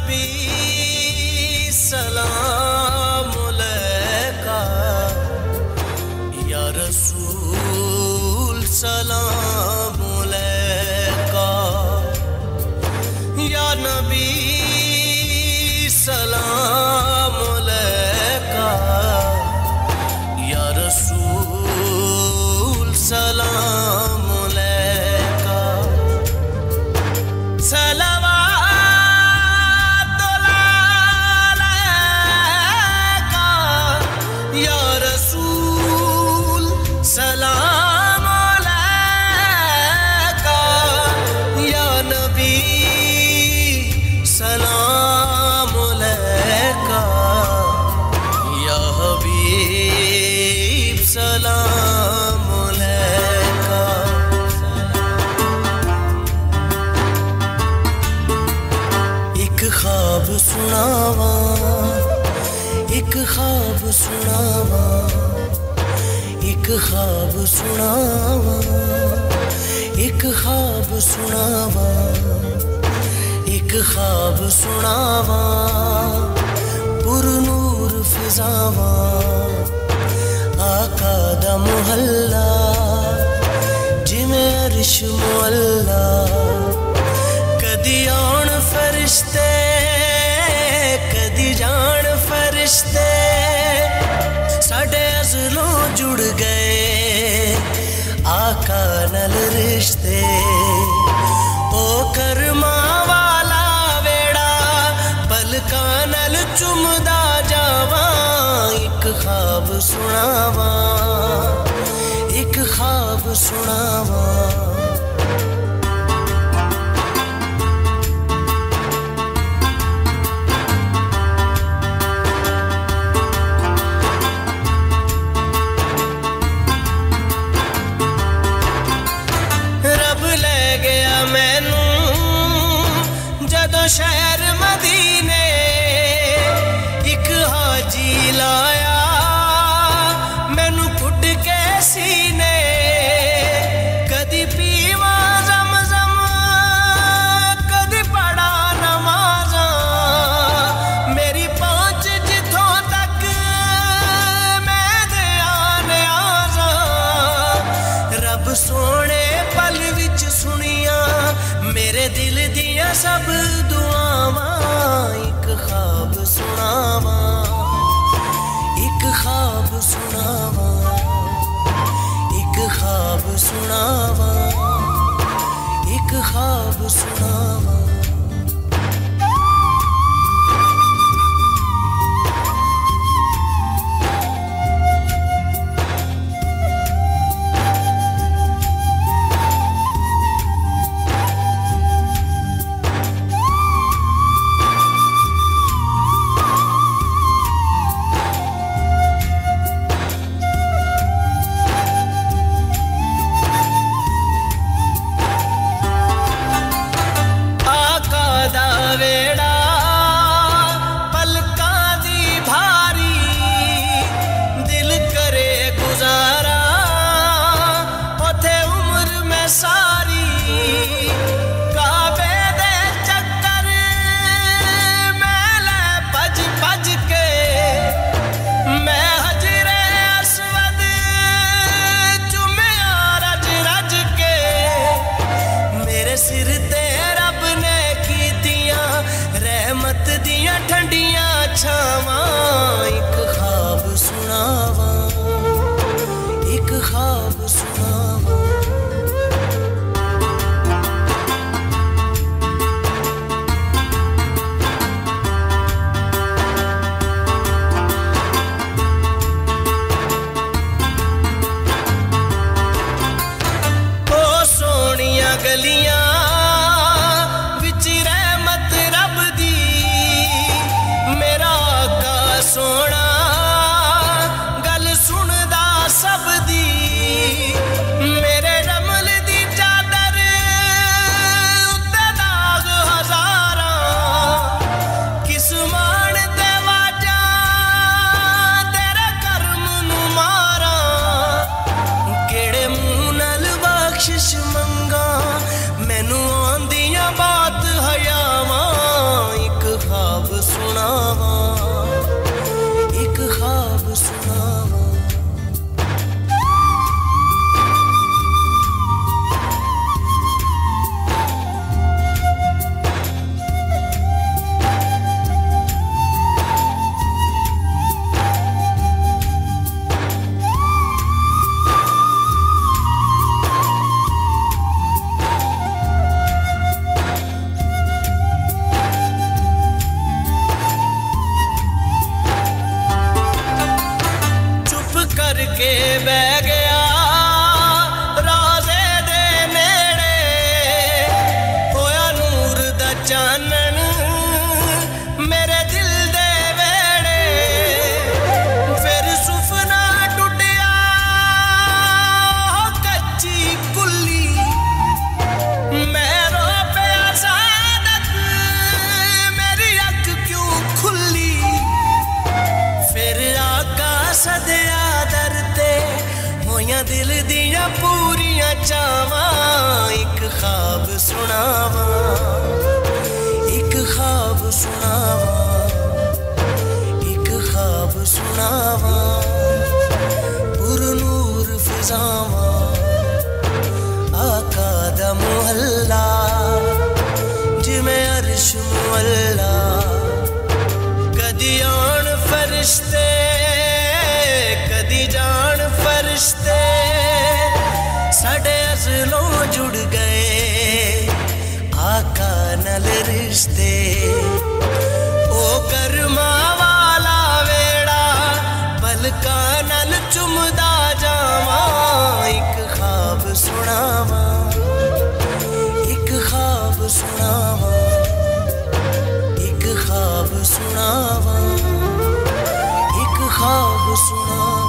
नबी सलाम अलैका, या रसूल सलाम अलैका, या नबी सलाम अलैका, या रसूल सलाम अलैका। सलाम अलैका या नबी सलाम अलैका, या हबीब सलाम अलैका। एक ख्वाब सुनावा, एक ख्वाब सुनावा, एक ख्वाब सुनावा, एक ख्वाब सुनावा, एक ख्वाब सुनावा, पुरनूर फिजावा, आका दा मुहल्ला जिमें अरश मुअल्ला, कदी आउण फरिश्ते कदी जान फरिश्ते, साडे अज़लों जुड़ गए आका नल रिश्ते। ओ करमा वाला वेड़ा पलका नल चुमदा जावा, एक ख्वाब सुनावा, एक ख्वाब सुनावा। शहर मदीने एक हाजी लाया, मैनू कुट के सीने, कदी पीवा ज़म-ज़म कदी पढ़ा नमाज़ा, मेरी पहुंच जिथों तक मैं दिया न्याज़ा, रब सोने पल विच सुनिया मेरे दिल दिया सब दुआवां। एक ख्वाब सुनावा, एक ख्वाब सुनावा, एक ख्वाब सुनावा, एक ख्वाब सुनावा। चावां एक ख्वाब सुनावां, एक ख्वाब सुनावां, एक ख्वाब सुनावां। पुरनूर फिजावां आका दा मुहल्ला जिवें अर्श मुअल्ला। कदी आन फरिश्ते कदी जान फरिश्ते साडे अज़लों जुड़ गए आका नल रिश्ते। ओ करमा वाला वेड़ा पलकां नल चुमदा जावां। एक ख्वाब सुनावां, एक ख्वाब सुनावां, एक ख्वाब सुनावां, एक ख्वाब सुनावां।